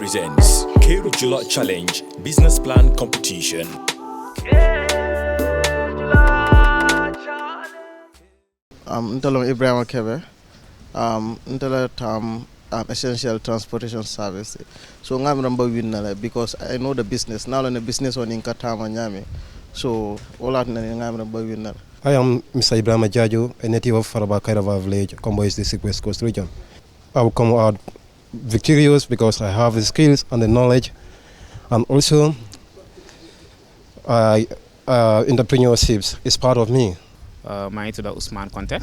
presents Kerr Jula Challenge Business Plan Competition. Ntalo Ibrahim Kebe. Ntalo essential transportation service. So I'm number winner because I know the business. Now in the business on in Katama Nyami. So all out I'm number winner. I am Mr. Ibrahim Jajo, a native of Faraba Kairava village, Combois District, West Coast region. I will come out victorious because I have the skills and the knowledge, and also entrepreneurship is part of me. My to the Usman Conte,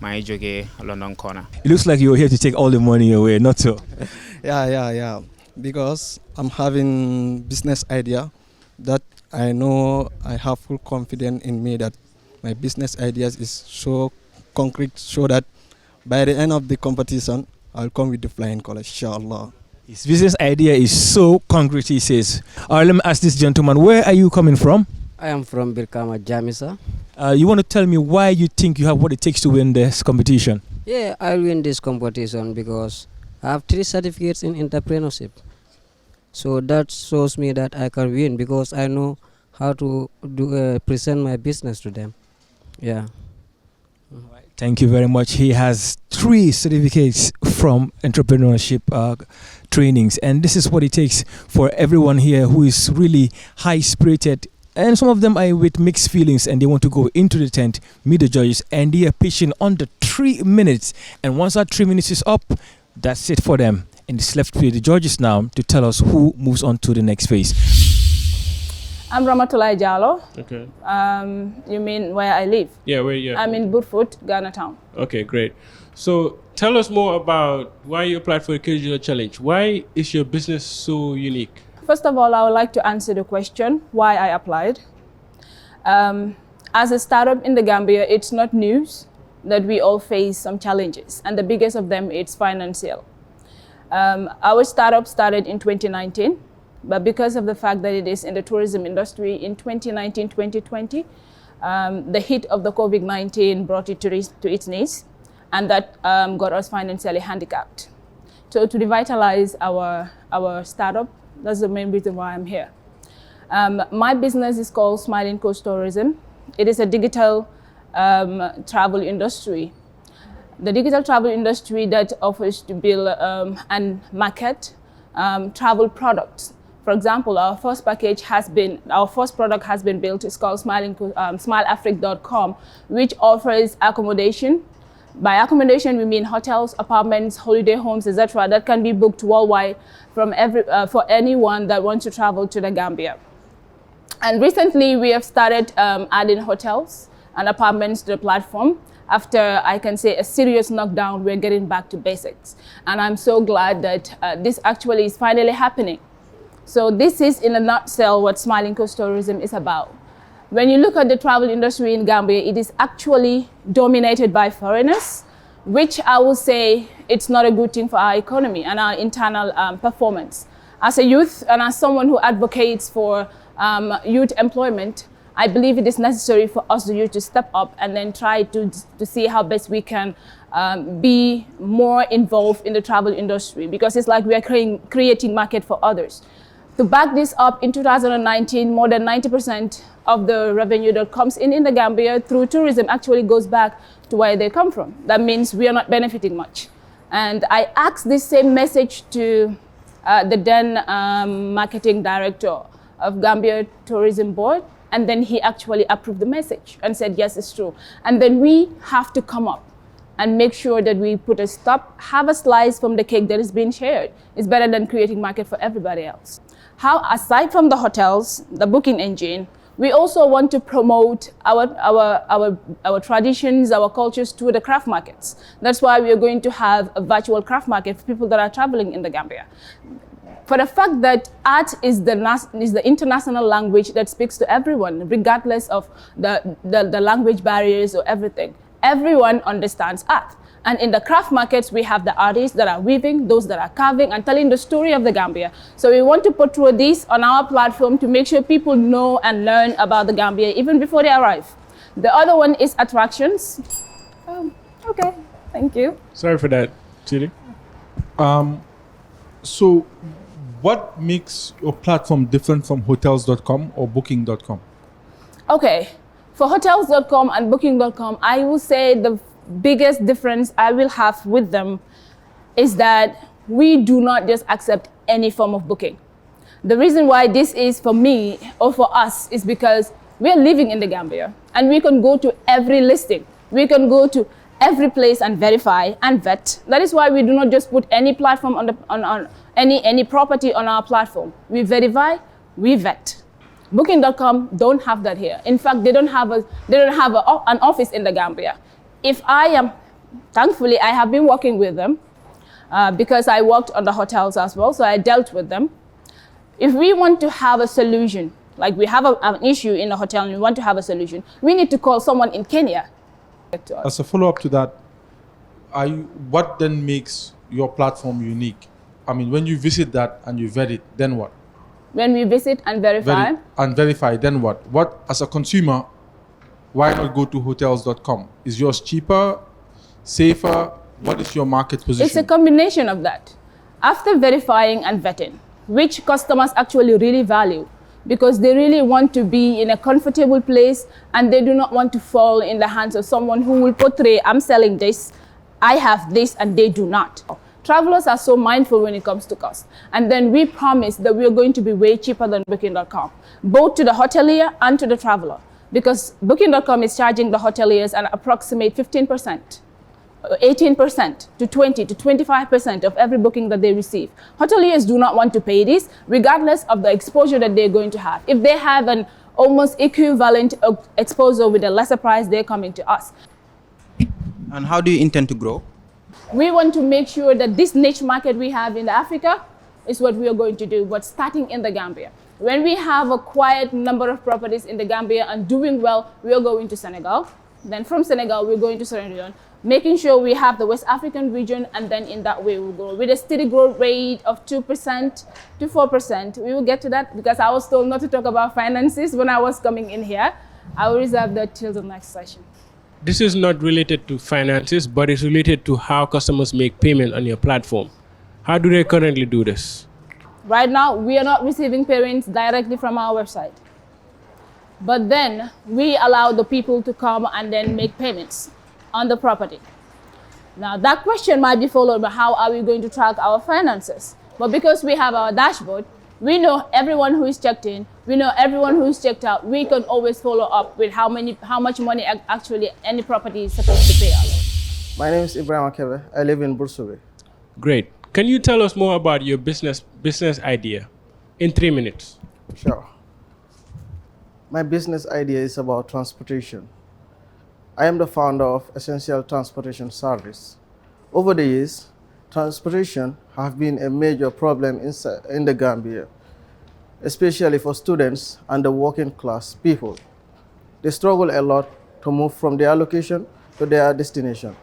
my joge London corner. It looks like you're here to take all the money away, not so. Yeah. Because I'm having business idea that I know I have full confidence in me that my business ideas is so concrete so that by the end of the competition, I'll come with the flying colors, inshallah. His business idea is so concrete, he says. Let me ask this gentleman, where are you coming from? I am from Birkama, Jamisa. You want to tell me why you think you have what it takes to win this competition? Yeah, I'll win this competition because I have 3 certificates in entrepreneurship. So that shows me that I can win because I know how to present my business to them. Yeah. Thank you very much. He has 3 certificates from entrepreneurship trainings, and this is what it takes for everyone here who is really high-spirited. And some of them are with mixed feelings and they want to go into the tent, meet the judges, and they are pitching under 3 minutes. And once that 3 minutes is up, that's it for them. And it's left with the judges now to tell us who moves on to the next phase. I'm Ramatulai Jalo. Okay. You mean where I live? Yeah, where you? I'm in Burfoot, Ghana town. Okay, great. So tell us more about why you applied for the Kerr Jula Challenge. Why is your business so unique? First of all, I would like to answer the question why I applied. As a startup in the Gambia, it's not news that we all face some challenges, and the biggest of them is financial. Our startup started in 2019, but because of the fact that it is in the tourism industry in 2019-2020, the hit of the COVID-19 brought it to its knees, and that got us financially handicapped. So to revitalize our startup, that's the main reason why I'm here. My business is called Smiling Coast Tourism. It is a digital travel industry. The digital travel industry that offers to build and market travel products. For example, our first product has been built. It's called smileafric.com, which offers accommodation. By accommodation, we mean hotels, apartments, holiday homes, etc. that can be booked worldwide from for anyone that wants to travel to the Gambia. And recently, we have started adding hotels and apartments to the platform. After, I can say, a serious knockdown, we're getting back to basics. And I'm so glad that this actually is finally happening. So this is, in a nutshell, what Smiling Coast Tourism is about. When you look at the travel industry in Gambia, it is actually dominated by foreigners, which I will say it's not a good thing for our economy and our internal performance. As a youth and as someone who advocates for youth employment, I believe it is necessary for us, the youth, to step up and then try to see how best we can be more involved in the travel industry, because it's like we are creating market for others. To back this up, in 2019, more than 90% of the revenue that comes in the Gambia through tourism actually goes back to where they come from. That means we are not benefiting much. And I asked this same message to the then marketing director of Gambia Tourism Board, and then he actually approved the message and said, yes, it's true. And then we have to come up and make sure that we put a stop, have a slice from the cake that is being shared. It's better than creating market for everybody else. How, aside from the hotels, the booking engine, we also want to promote our traditions, our cultures to the craft markets. That's why we are going to have a virtual craft market for people that are traveling in the Gambia. For the fact that art is the international language that speaks to everyone, regardless of the language barriers or everything. Everyone understands art. And in the craft markets, we have the artists that are weaving, those that are carving and telling the story of the Gambia. So we want to portray this on our platform to make sure people know and learn about the Gambia even before they arrive. The other one is attractions. Okay, thank you. Sorry for that, Chidi. So what makes your platform different from hotels.com or booking.com? Okay, for hotels.com and booking.com, I will say the biggest difference I will have with them is that we do not just accept any form of booking. The reason why this is for me or for us is because we are living in the Gambia and we can go to every listing. We can go to every place and verify and vet. That is why we do not just put any platform on any property on our platform. We verify, we vet. Booking.com don't have that here. In fact, they don't have an office in the Gambia. Thankfully, I have been working with them because I worked on the hotels as well, so I dealt with them. If we want to have a solution, like we have an issue in a hotel and we want to have a solution, we need to call someone in Kenya. As a follow-up to that, what then makes your platform unique? I mean, when you visit that and you vet it, then what? When we visit and verify. Then what? What, as a consumer, why not go to hotels.com? Is yours cheaper, safer? What is your market position? It's a combination of that. After verifying and vetting, which customers actually really value, because they really want to be in a comfortable place and they do not want to fall in the hands of someone who will portray, I'm selling this, I have this, and they do not. Travelers are so mindful when it comes to cost. And then we promise that we are going to be way cheaper than Booking.com, both to the hotelier and to the traveler, because Booking.com is charging the hoteliers an approximate 15%. 18% to 20 to 25% of every booking that they receive. Hoteliers do not want to pay this, regardless of the exposure that they're going to have. If they have an almost equivalent exposure with a lesser price, they're coming to us. And how do you intend to grow? We want to make sure that this niche market we have in Africa is what we are going to do, but starting in the Gambia. When we have a quiet number of properties in the Gambia and doing well, we are going to Senegal. Then from Senegal, we're going to Sierra Leone, making sure we have the West African region, and then in that way we'll grow. With a steady growth rate of 2% to 4%, we will get to that, because I was told not to talk about finances when I was coming in here. I will reserve that till the next session. This is not related to finances, but it's related to how customers make payment on your platform. How do they currently do this? Right now, we are not receiving payments directly from our website. But then we allow the people to come and then make payments on the property. Now that question might be followed by how are we going to track our finances? But because we have our dashboard, we know everyone who is checked in, we know everyone who is checked out. We can always follow up with how much money actually any property is supposed to pay us. My name is Ibrahim Kerr. I live in Bursabe. Great. Can you tell us more about your business idea in 3 minutes? Sure. My business idea is about transportation. I am the founder of Essential Transportation Service. Over the years, transportation has been a major problem in the Gambia, especially for students and the working class people. They struggle a lot to move from their location to their destination.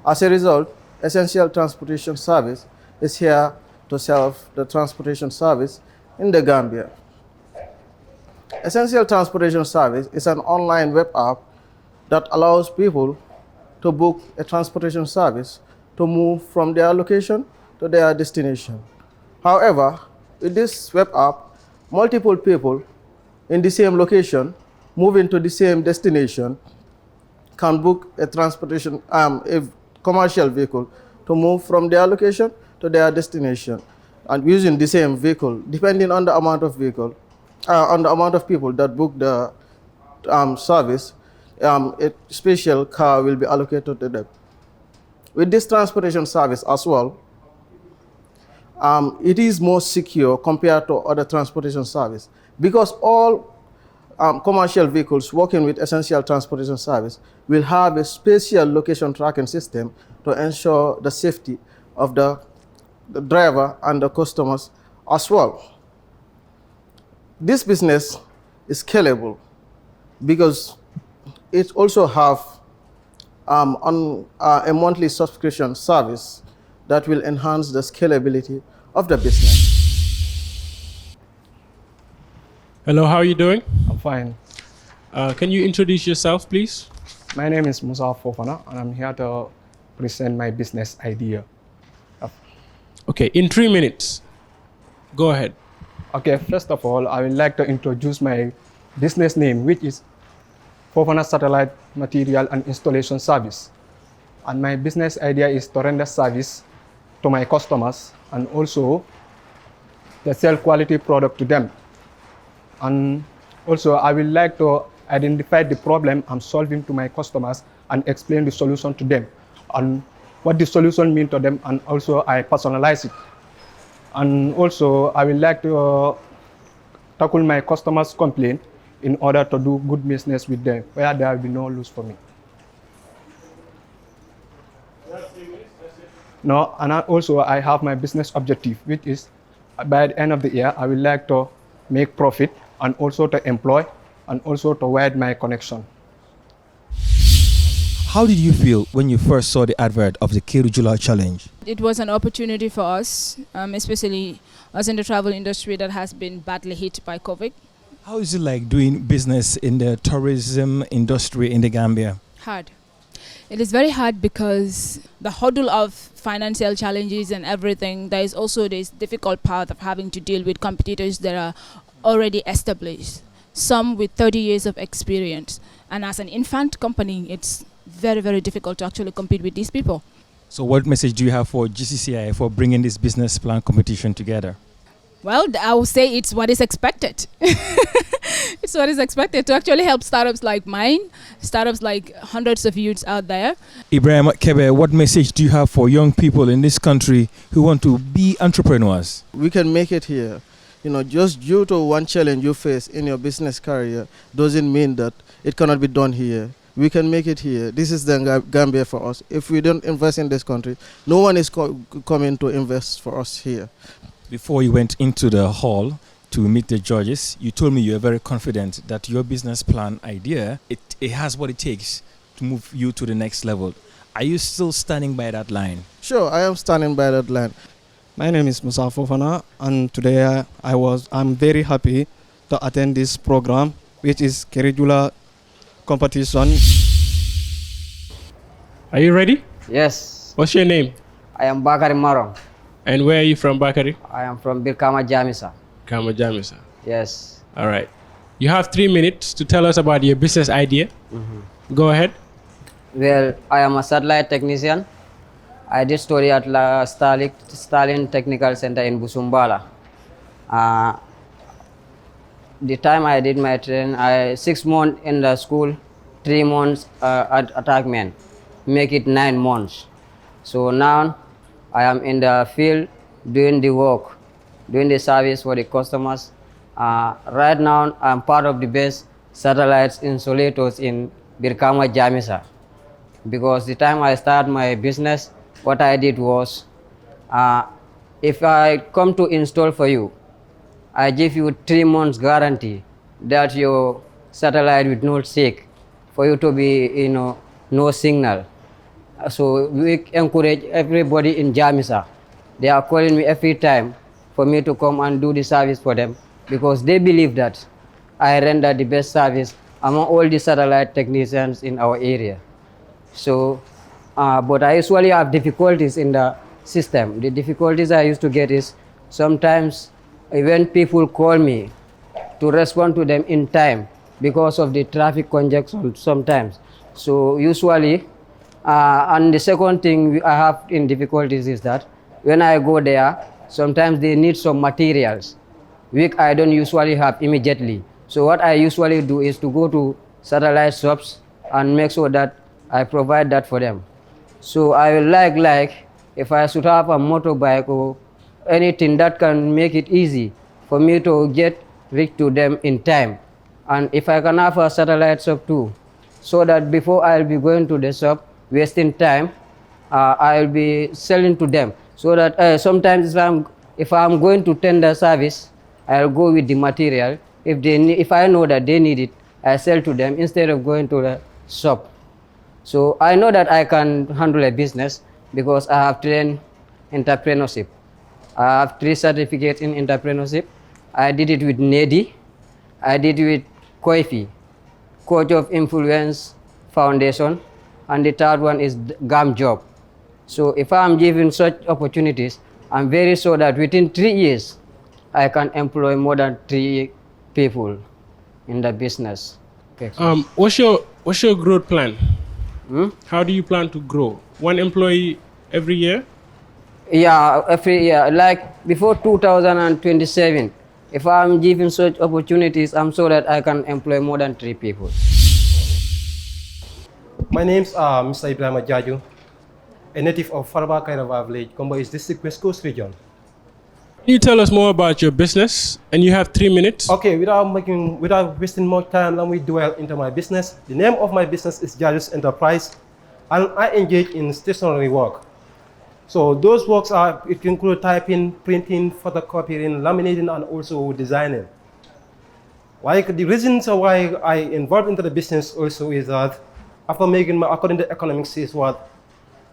As a result, Essential Transportation Service is here to serve the transportation service in the Gambia. Essential Transportation Service is an online web app that allows people to book a transportation service to move from their location to their destination. However, with this web app, multiple people in the same location moving to the same destination can book a a commercial vehicle to move from their location to their destination, and using the same vehicle, depending on the amount of people that book the service, a special car will be allocated to them. With this transportation service as well, it is more secure compared to other transportation service, because all commercial vehicles working with Essential Transportation Service will have a special location tracking system to ensure the safety of the driver and the customers as well. This business is scalable because it also have a monthly subscription service that will enhance the scalability of the business. Hello, how are you doing? I'm fine. Can you introduce yourself, please? My name is Musa Fofana, and I'm here to present my business idea. Okay, in 3 minutes, Go ahead. Okay, first of all, I would like to introduce my business name, which is Fofana Satellite Material and Installation Service. And my business idea is to render service to my customers and also to sell quality product to them. And also, I would like to identify the problem I'm solving to my customers and explain the solution to them and what the solution means to them, and also I personalize it. And also, I would like to tackle my customers' complaint in order to do good business with them, where there will be no loss for me. No, and also I have my business objective, which is by the end of the year, I would like to make profit and also to employ and also to widen my connection. How did you feel when you first saw the advert of the Kerr Jula challenge? It was an opportunity for us, especially us in the travel industry that has been badly hit by COVID. How is it like doing business in the tourism industry in the Gambia? Hard. It is very hard because the hurdle of financial challenges and everything, there is also this difficult part of having to deal with competitors that are already established, some with 30 years of experience. And as an infant company, it's very, very difficult to actually compete with these people. So what message do you have for GCCI for bringing this business plan competition together? Well, I would say it's what is expected. It's what is expected to actually help startups like mine, startups like hundreds of youths out there. Ibrahim Kebe, what message do you have for young people in this country who want to be entrepreneurs? We can make it here. Just due to one challenge you face in your business career doesn't mean that it cannot be done here. We can make it here. This is the Gambia for us. If we don't invest in this country, no one is coming to invest for us here. Before you went into the hall to meet the judges, you told me you are very confident that your business plan idea, it has what it takes to move you to the next level. Are you still standing by that line? Sure, I am standing by that line. My name is Musa Fofana, and today I'm very happy to attend this program, which is Kerr Jula competition. Are you ready? Yes. What's your name? I am Bakari Marong. And where are you from, Bakari? I am from Birkama Jamisa. Kama Jamisa. Yes. All right. You have 3 minutes to tell us about your business idea. Go ahead. Well, I am a satellite technician. I did study at Stalin Technical Center in Busumbala. The time I did my training, 6 months in the school, 3 months at attackman, make it 9 months. So now I am in the field doing the work, doing the service for the customers. Right now I'm part of the best satellites insulators in Birkama Jamisa. Because the time I start my business, what I did was, if I come to install for you, I give you 3 months guarantee that your satellite will not shake, for you to be, no signal. So we encourage everybody in Jamisa. They are calling me every time for me to come and do the service for them, because they believe that I render the best service among all the satellite technicians in our area. So, but I usually have difficulties in the system. The difficulties I used to get is sometimes when people call me to respond to them in time because of the traffic congestion sometimes. So usually, and the second thing I have in difficulties is that when I go there, sometimes they need some materials which I don't usually have immediately. So what I usually do is to go to satellite shops and make sure that I provide that for them. So I would like if I should have a motorbike or anything that can make it easy for me to reach to them in time. And if I can have a satellite shop too, so that before I'll be going to the shop, wasting time, I'll be selling to them. So that sometimes if I'm going to tender service, I'll go with the material. If I know that they need it, I sell to them instead of going to the shop. So I know that I can handle a business because I have trained entrepreneurship. I have 3 certificates in entrepreneurship. I did it with NEDI. I did it with COIFI, Coach of Influence Foundation. And the third one is GAM Job. So if I'm given such opportunities, I'm very sure that within 3 years, I can employ more than 3 people in the business. Okay. What's your growth plan? How do you plan to grow? 1 employee every year? Yeah, every year. Like before 2027, if I'm given such opportunities, I'm sure that I can employ more than 3 people. My name's Mr. Ibrahim Jaju, a native of Faraba Kairava village, Combois district, West Coast region. Can you tell us more about your business? And you have 3 minutes. Okay, without wasting more time, let me dwell into my business. The name of my business is Jaju's Enterprise, and I engage in stationery work. So those works are, it can include typing, printing, photocopying, laminating, and also designing. Like the reasons why I involved into the business also is that after making my, according to economics, is what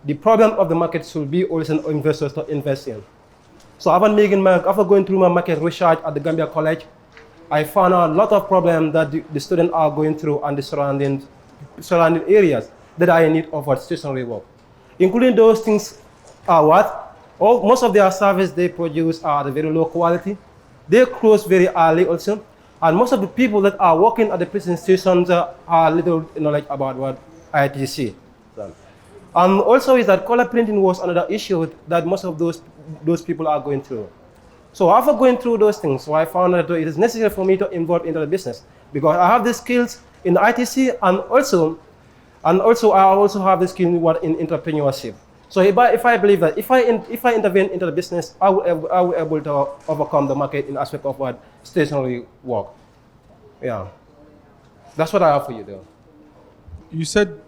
the problem of the market should be also investors to invest in. So after going through my market research at the Gambia College, I found out a lot of problems that the students are going through and the surrounding areas that I need of stationery work. Including those things are what? Most of their service they produce are the very low quality. They close very early also. And most of the people that are working at the prison stations are little knowledge about what ITC. And also is that color printing was another issue that most of those people are going through. So after going through those things, so I found that it is necessary for me to involve into the business because I have the skills in ITC and also I also have the skill in entrepreneurship. So if I believe that if I intervene into the business, I will be able to overcome the market in aspect of what stationery work. Yeah, that's what I have for you there. You said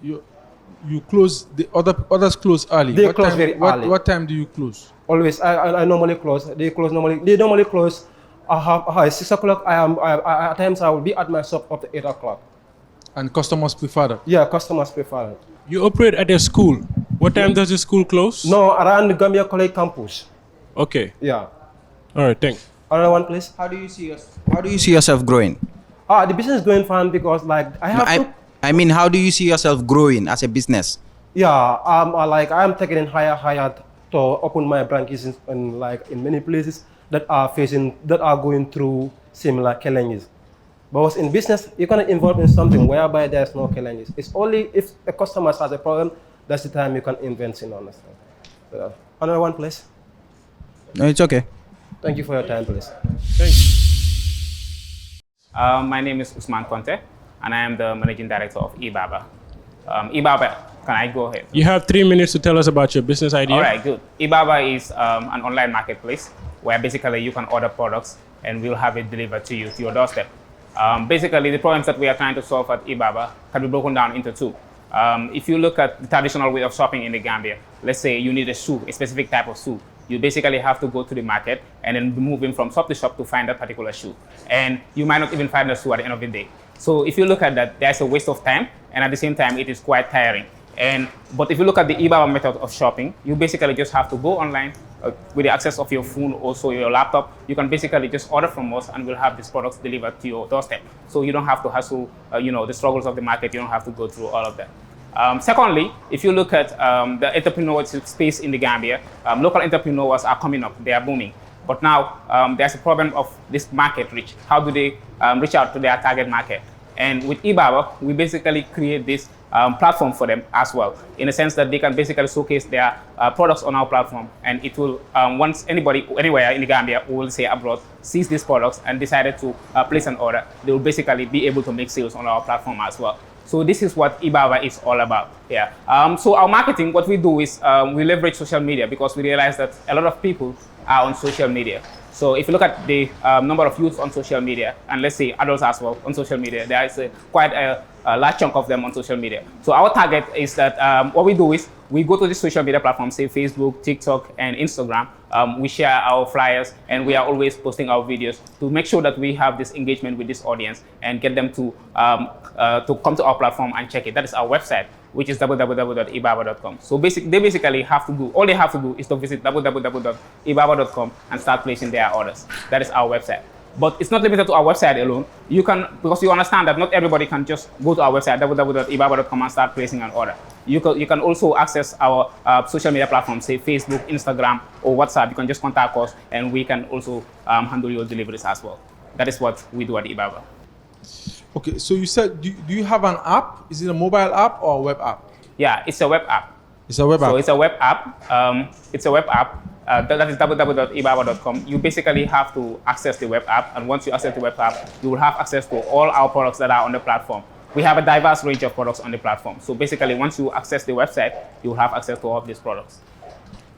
you close, the others close early. They close very early. What time do you close? Always, I normally close. They normally close. At 6 o'clock. At times I will be at my shop up to 8 o'clock. And customers prefer that? Yeah, customers prefer it. You operate at a school. What time does the school close? No, around the Gambia College campus. Okay. Yeah. All right, thanks. Another one, please. How do you see yourself growing? The business is going fine because like I mean, how do you see yourself growing as a business? Yeah, I'm taking it higher to open my branches in many places that are going through similar challenges. But in business, you're gonna involve in something whereby there's no challenges. It's only if a customer has a problem, that's the time you can invent in understand. Another one, please. No, it's okay. Thank you for your time, please. Thanks. My name is Usman Conte, and I am the Managing Director of eBaba. eBaba, can I go ahead? You have 3 minutes to tell us about your business idea. All right, good. eBaba is an online marketplace where basically you can order products and we'll have it delivered to you to your doorstep. Basically, the problems that we are trying to solve at eBaba can be broken down into 2. If you look at the traditional way of shopping in the Gambia, let's say you need a shoe, a specific type of shoe. You basically have to go to the market and then be moving from shop to shop to find that particular shoe. And you might not even find the shoe at the end of the day. So if you look at that, there's a waste of time, and at the same time, it is quite tiring. But if you look at the eBaba method of shopping, you basically just have to go online with the access of your phone, also your laptop. You can basically just order from us, and we'll have these products delivered to your doorstep. So you don't have to hustle, the struggles of the market. You don't have to go through all of that. Secondly, if you look at the entrepreneurship space in the Gambia, local entrepreneurs are coming up. They are booming. But now there's a problem of this market reach. How do they reach out to their target market? And with eBaba, we basically create this platform for them as well, in a sense that they can basically showcase their products on our platform. And it will, once anybody, anywhere in the Gambia, or will say abroad, sees these products and decided to place an order, they will basically be able to make sales on our platform as well. So this is what eBaba is all about. Yeah. So our marketing, what we do is we leverage social media because we realize that a lot of people are on social media. So if you look at the number of youths on social media, and let's say adults as well on social media, there is quite a large chunk of them on social media. So our target is that what we do is we go to the social media platforms, say Facebook, TikTok, and Instagram. We share our flyers, and we are always posting our videos to make sure that we have this engagement with this audience and get them to come to our platform and check it. That is our website, which is www.ebaba.com. So they basically have to do, all they have to do is to visit www.ebaba.com and start placing their orders. That is our website. But it's not limited to our website alone. You can, because you understand that not everybody can just go to our website, www.ebaba.com, and start placing an order. You can also access our social media platforms, say Facebook, Instagram, or WhatsApp. You can just contact us, and we can also handle your deliveries as well. That is what we do at eBaba. Okay, so you said, do you have an app? Is it a mobile app or a web app? Yeah, it's a web app. It's a web app. So it's a web app. It's a web app. That is www.ebaba.com. You basically have to access the web app, and once you access the web app, you will have access to all our products that are on the platform. We have a diverse range of products on the platform. So basically, once you access the website, you will have access to all of these products.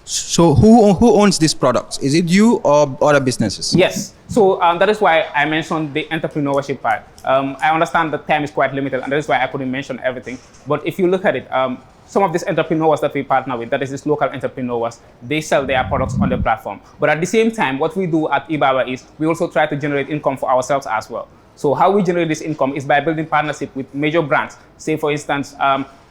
So who owns these products? Is it you or other businesses? Yes. So that is why I mentioned the entrepreneurship part. I understand the time is quite limited, and that is why I couldn't mention everything. But if you look at it, some of these entrepreneurs that we partner with, that is these local entrepreneurs, they sell their products on the platform. But at the same time, what we do at eBaba is we also try to generate income for ourselves as well. So how we generate this income is by building partnership with major brands. Say, for instance,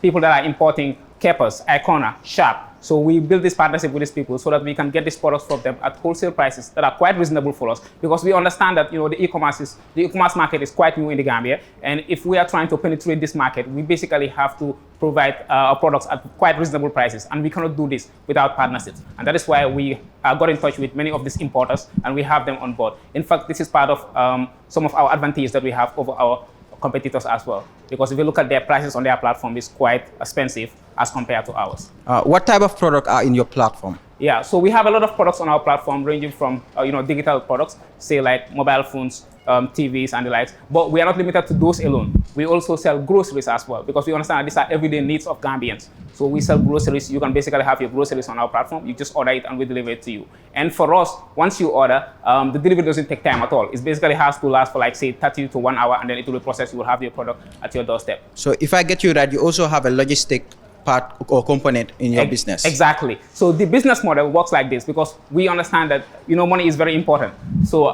people that are importing Kerr's, Icona, Sharp. So we build this partnership with these people so that we can get these products from them at wholesale prices that are quite reasonable for us, because we understand that the e-commerce market is quite new in the Gambia, and if we are trying to penetrate this market, we basically have to provide our products at quite reasonable prices, and we cannot do this without partnerships. And that is why we got in touch with many of these importers, and we have them on board. In fact, this is part of some of our advantages that we have over our competitors as well, because if you look at their prices on their platform, it's quite expensive as compared to ours. What type of product are in your platform? Yeah, so we have a lot of products on our platform, ranging from digital products, say like mobile phones, TVs and the likes. But we are not limited to those alone. We also sell groceries as well, because we understand that these are everyday needs of Gambians. So we sell groceries. You can basically have your groceries on our platform. You just order it and we deliver it to you. And for us, once you order, the delivery doesn't take time at all. It basically has to last for like, say, 30 to 1 hour, and then it will be processed. You will have your product at your doorstep. So if I get you right, you also have a logistic part or component in your business. Exactly. So the business model works like this, because we understand that money is very important. So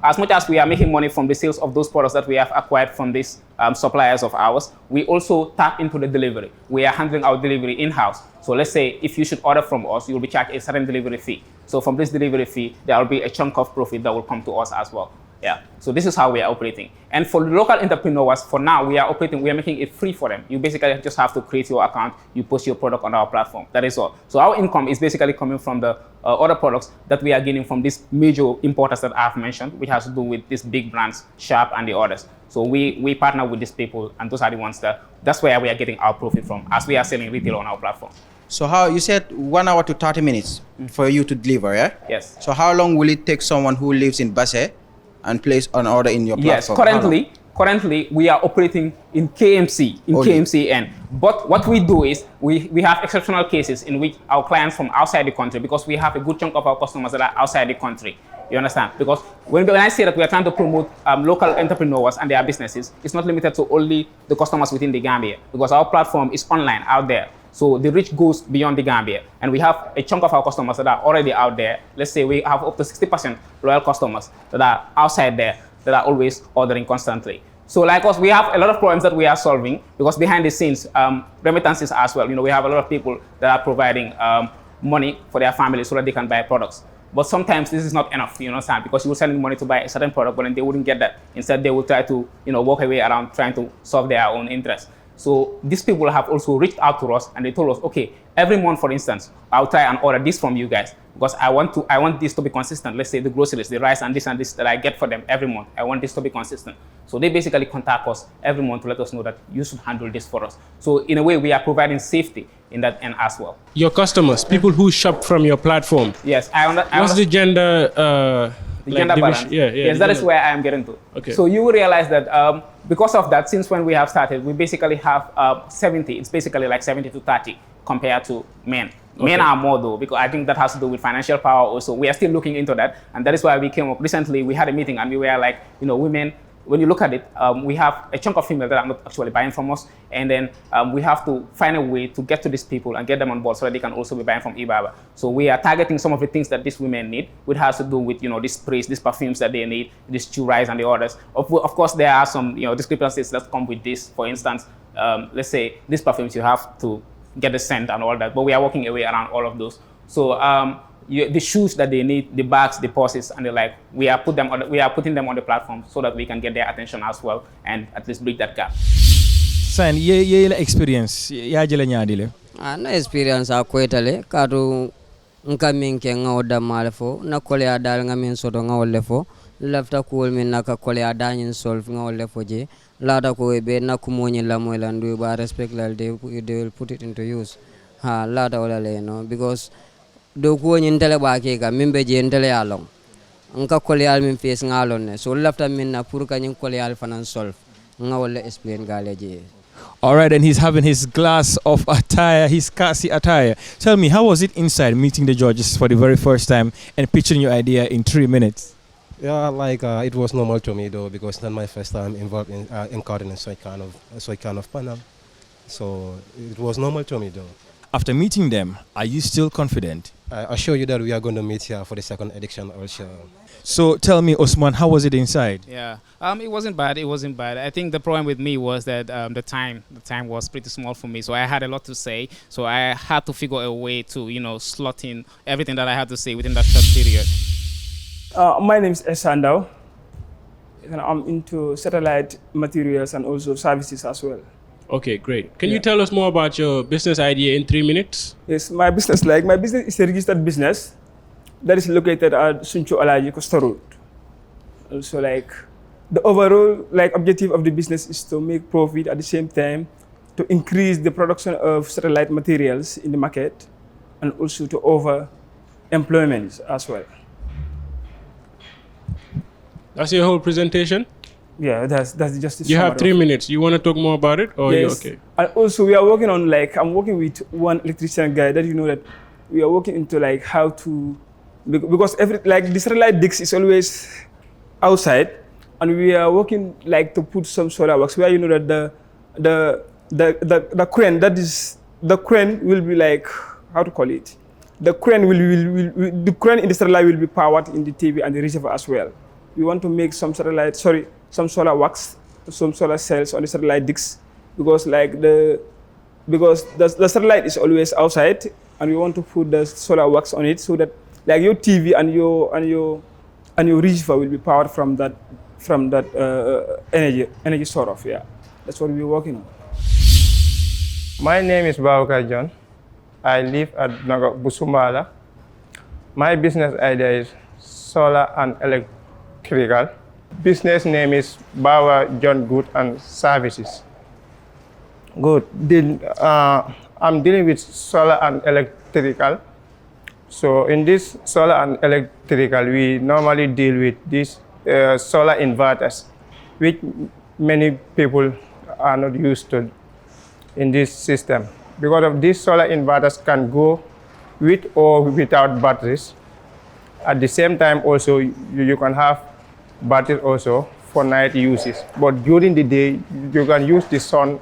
as much as we are making money from the sales of those products that we have acquired from these suppliers of ours, we also tap into the delivery. We are handling our delivery in-house. So let's say if you should order from us, you'll be charged a certain delivery fee. So from this delivery fee, there will be a chunk of profit that will come to us as well. Yeah, so this is how we are operating. And for local entrepreneurs, for now, we are making it free for them. You basically just have to create your account, you post your product on our platform. That is all. So our income is basically coming from the other products that we are getting from these major importers that I've mentioned, which has to do with these big brands, Sharp and the others. So we partner with these people, and those are the ones that's where we are getting our profit from, as we are selling retail on our platform. So how, you said 1 hour to 30 minutes for you to deliver, yeah? Yes. So how long will it take someone who lives in Basse and place an order in your platform? Yes, currently we are operating in KMC, KMCN. But what we do is we have exceptional cases in which our clients from outside the country, because we have a good chunk of our customers that are outside the country. You understand? Because when I say that we are trying to promote local entrepreneurs and their businesses, it's not limited to only the customers within the Gambia, because our platform is online out there. So the reach goes beyond the Gambia, and we have a chunk of our customers that are already out there. Let's say we have up to 60% loyal customers that are outside there, that are always ordering constantly. So like us, we have a lot of problems that we are solving, because behind the scenes, remittances as well. We have a lot of people that are providing money for their families so that they can buy products. But sometimes this is not enough, you understand, because you will send them money to buy a certain product, but then they wouldn't get that. Instead, they will try to, walk away around trying to solve their own interests. So these people have also reached out to us, and they told us, okay, every month, for instance, I'll try and order this from you guys, because I want this to be consistent. Let's say the groceries, the rice and this that I get for them every month. I want this to be consistent. So they basically contact us every month to let us know that you should handle this for us. So in a way, we are providing safety in that end as well. Your customers, people who shop from your platform. Yes, what's the gender? The gender balance. Yes, that is where I am getting to. Okay. So you will realize that because of that, since when we have started, we basically have 70. It's basically like 70 to 30 compared to men. Okay. Men are more though, because I think that has to do with financial power also. We are still looking into that, and that is why we came up recently. We had a meeting, and we were like, women. When you look at it, we have a chunk of females that are not actually buying from us, and then we have to find a way to get to these people and get them on board so that they can also be buying from eBaba. So we are targeting some of the things that these women need, which has to do with these sprays, these perfumes that they need, these churros and the others. Of course, there are some discrepancies that come with this. For instance, let's say these perfumes, you have to get the scent and all that, but we are working a way around all of those. So the shoes that they need, the bags, the purses, and the like, we are putting them on the platform so that we can get their attention as well and at least bridge that gap. Sign ye la experience ya jela nyaadile. Na experience a kwetale kadu nka minke ngawda malfo na kole adal ngamin soto ngawle fo lafta ko min naka kole adanyin solve ngawle fo je lada ko be na kumonyi la moyla ndu ba respect la they will put it into use ha lada wala le no because do ko nyin tele ba ke ka mimbe je ndele along nka kole al min face ngalon ne so lafta min na pour ka nyin kole al fanan solve ngawle explain gale je. All right, and he's having his glass of attire, his Gcci attire. Tell me, how was it inside meeting the judges for the very first time and pitching your idea in 3 minutes? Yeah, like it was normal to me though because it's not my first time involved in encountering such kind of panel. So it was normal to me though. After meeting them, are you still confident? I assure you that we are going to meet here for the second edition also. So tell me, Osman, how was it inside? Yeah, it wasn't bad. It wasn't bad. I think the problem with me was that the time was pretty small for me. So I had a lot to say. So I had to figure a way to, slot in everything that I had to say within that short period. My name is Esandao, and I'm into satellite materials and also services as well. Okay, great. Can you tell us more about your business idea in 3 minutes? Yes, my business is a registered business that is located at Suncho Alaji Costa Road. Also, the overall objective of the business is to make profit at the same time, to increase the production of satellite materials in the market, and also to over employment as well. That's your whole presentation? Yeah, that's just the You have 3 minutes. You want to talk more about it? Or yes. Okay? And also we are working on I'm working with one electrician guy that that we are working into how to, because the satellite disk is always outside, and we are working to put some solar works where that the crane the crane will be how to call it, the crane the crane in the satellite will be powered in the TV and the receiver as well. We want to make some solar works, some solar cells on the satellite discs, because the satellite is always outside, and we want to put the solar works on it so that your TV and your receiver will be powered from that energy sort of. Yeah, that's what we're working on. My name is Baukar John. I live at Busumala. My business idea is solar and electrical. Business name is Bauer John Good and Services. Good. I'm dealing with solar and electrical. So in this solar and electrical, we normally deal with these solar inverters, which many people are not used to in this system. Because of these solar inverters can go with or without batteries. At the same time also, you can have batteries also for night uses. But during the day, you can use the sun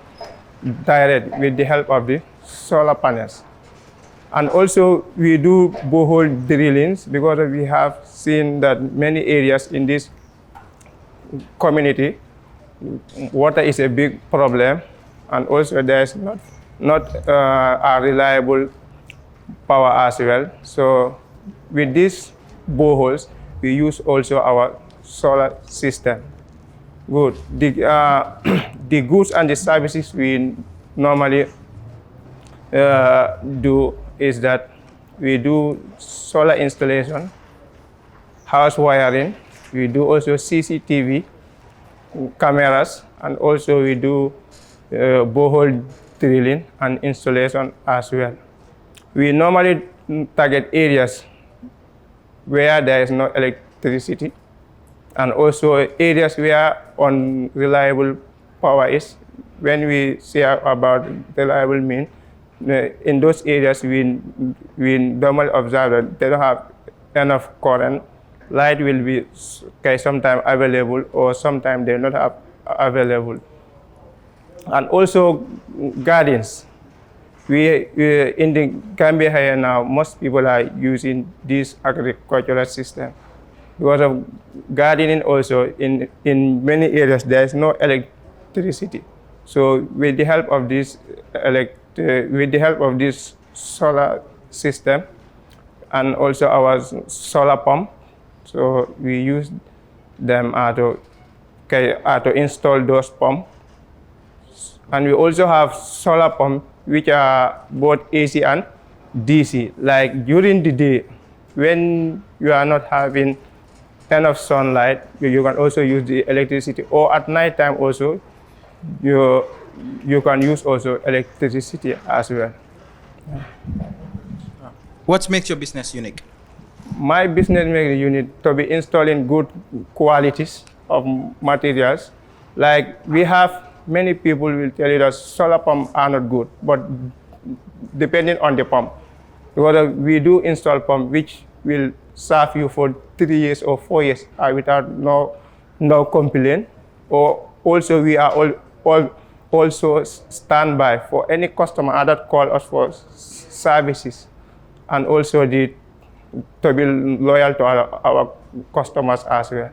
direct with the help of the solar panels. And also we do borehole drillings because we have seen that many areas in this community, water is a big problem, and also there is not a reliable power as well. So with these boreholes, we use also our solar system. Good. The goods and the services we normally do is that we do solar installation, house wiring, we do also CCTV cameras, and also we do borehole drilling and installation as well. We normally target areas where there is no electricity, and also areas where unreliable power is. When we say about reliable mean, in those areas we normally observe that they don't have enough current. Light will be sometimes available, or sometimes they not have available. And also gardens. We in the Gambia here now, most people are using this agricultural system. Because of gardening also, in many areas there is no electricity. So with the help of this solar system and also our solar pump, so we use them to install those pumps And we also have solar pump, which are both AC and DC. Like during the day, when you are not having enough sunlight, you can also use the electricity. Or at night time also, you can use also electricity as well. What makes your business unique? My business makes it unique to be installing good qualities of materials. Like we have many people will tell you that solar pumps are not good, but depending on the pump. Because we do install pump which will serve you for 3 years or 4 years without no complaint. Or also we are also standby for any customer that call us for services, and also to be loyal to our customers as well.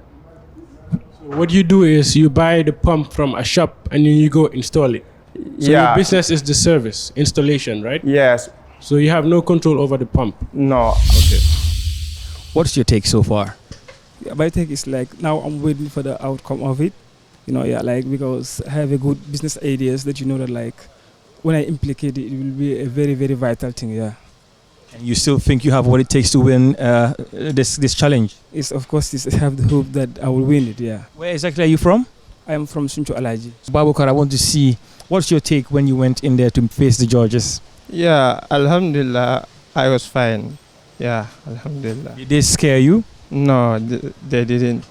So what you do is you buy the pump from a shop and then you go install it. So Yeah. your business is the service, installation, right? Yes. So you have no control over the pump? No. Okay. What's your take so far? Yeah, my take is like now I'm waiting for the outcome of it. You know, yeah, like because I have a good business ideas that you know that like when I implicate it, it will be a very, very vital thing, yeah. And you still think you have what it takes to win this challenge? It's of course I have the hope that I will win it, yeah. Where exactly are you from? I am from Suncho Alaji. Babukar, I want to see, what's your take when you went in there to face the judges? Yeah, Alhamdulillah, I was fine. Yeah, Alhamdulillah. Did they scare you? No, they didn't.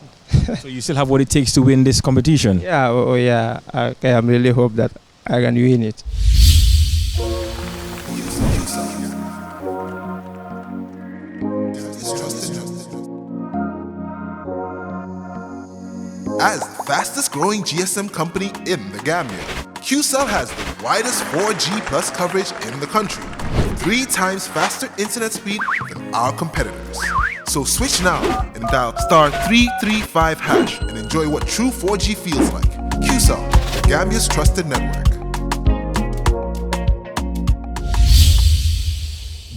So you still have what it takes to win this competition? Yeah, yeah. I really hope that I can win it. As the fastest growing GSM company in the Gambia, QCell has the widest 4G plus coverage in the country, 3 times faster internet speed than our competitors. So switch now and dial *335# and enjoy what true 4G feels like. QCell, the Gambia's trusted network.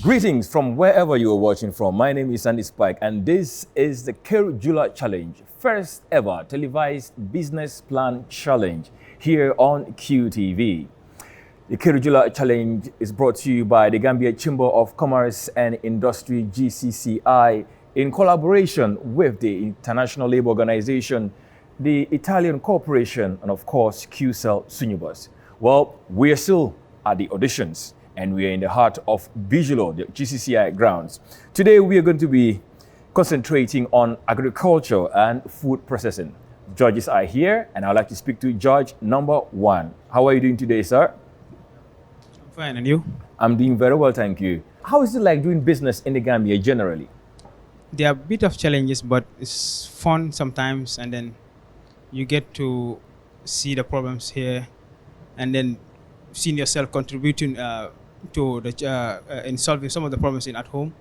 Greetings from wherever you are watching from. My name is Sandy Spike, and this is the Kerr Jula Challenge, first ever televised business plan challenge here on QTV. The Kerr Jula Challenge is brought to you by the Gambia Chamber of Commerce and Industry, GCCI, in collaboration with the International Labour Organization, the Italian Corporation, and of course, QCell Sunibus. Well, we are still at the auditions, and we are in the heart of Visual, the GCCI grounds. Today, we are going to be concentrating on agriculture and food processing. Judges are here, and I'd like to speak to judge number 1. How are you doing today, sir? I'm fine, and you? I'm doing very well, thank you. How is it like doing business in the Gambia generally? There are a bit of challenges, but it's fun sometimes, and then you get to see the problems here, and then seeing yourself contributing to the in solving some of the problems at home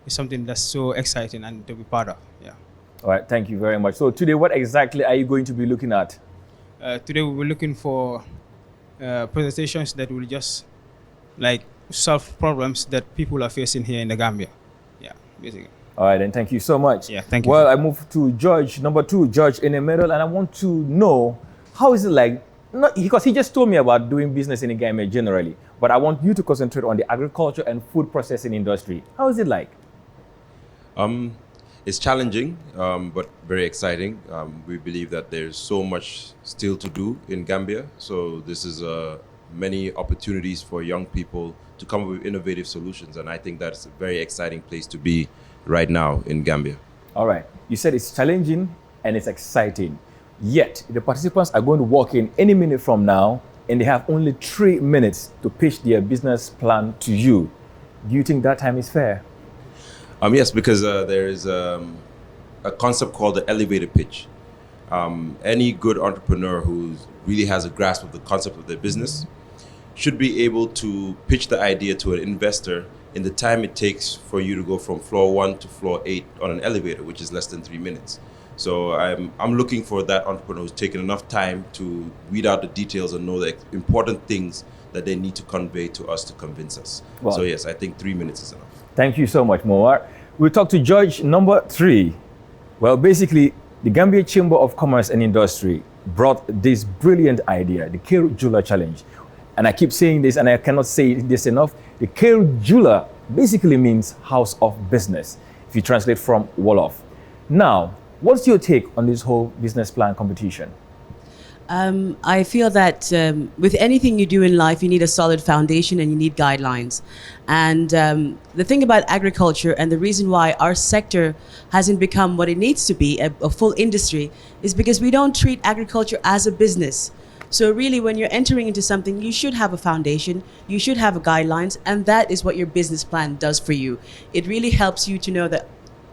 is something that's so exciting and to be part of. Yeah. All right, thank you very much. So today, what exactly are you going to be looking at? Today we were looking for presentations that will just like solve problems that people are facing here in the Gambia. Yeah, basically. All right, then thank you so much. Yeah, thank you. Well, I move to judge number 2, judge in the middle, and I want to know how is it like, not because he just told me about doing business in the Gambia generally, but I want you to concentrate on the agriculture and food processing industry. How is it like? It's challenging, but very exciting. We believe that there's so much still to do in Gambia. So this is many opportunities for young people to come up with innovative solutions. And I think that's a very exciting place to be right now in Gambia. All right. You said it's challenging and it's exciting. Yet, the participants are going to walk in any minute from now, and they have only 3 minutes to pitch their business plan to you. Do you think that time is fair? Yes, because there is a concept called the elevator pitch. Any good entrepreneur who really has a grasp of the concept of their business should be able to pitch the idea to an investor in the time it takes for you to go from floor 1 to floor 8 on an elevator, which is less than 3 minutes. So I'm looking for that entrepreneur who's taken enough time to weed out the details and know the important things that they need to convey to us to convince us. Well, so yes, I think 3 minutes is enough. Thank you so much, Moar. We'll talk to judge number 3. Well, basically, the Gambia Chamber of Commerce and Industry brought this brilliant idea, the Kerr Jula Challenge. And I keep saying this, and I cannot say this enough. The Kerr Jula basically means house of business, if you translate from Wolof. Now, what's your take on this whole business plan competition? I feel that with anything you do in life, you need a solid foundation and you need guidelines. And the thing about agriculture and the reason why our sector hasn't become what it needs to be, a full industry, is because we don't treat agriculture as a business. So really, when you're entering into something, you should have a foundation, you should have guidelines, and that is what your business plan does for you. It really helps you to know that